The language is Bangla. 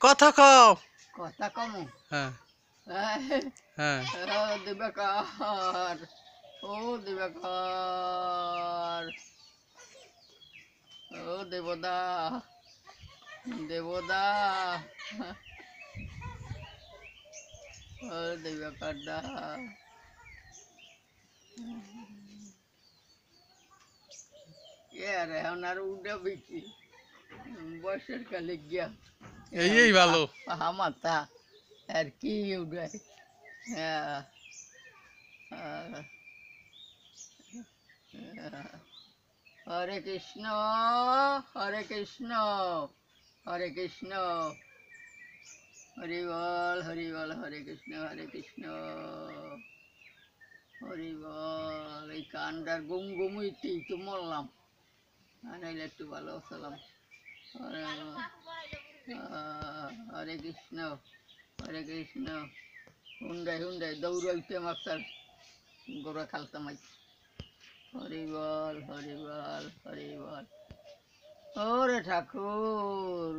কথা কও। কথা কমু হ্যাঁ হ্যাঁ দিবাকর ও দিবাকর ও দেবদা দেবদা ও দিবাকর দা यार हमारा उड़ा बिकी बॉयसर का लग गया এই ভালো। हम आता यार की उड़ा हरे कृष्ण हरे कृष्ण हरे कृष्ण हरि बोल हरे कृष्ण हरि बोल এই কান্ডার গুম গুমইতি তো মরলাম আনাইলে একটু ভালো সালাম হরে কৃষ্ণ হুন্ডাই হুন্ডাই দৌড়াইতে মাস্টার গোড়া খালতাম হরি বল হরি বল হরি বল ওরে ঠাকুর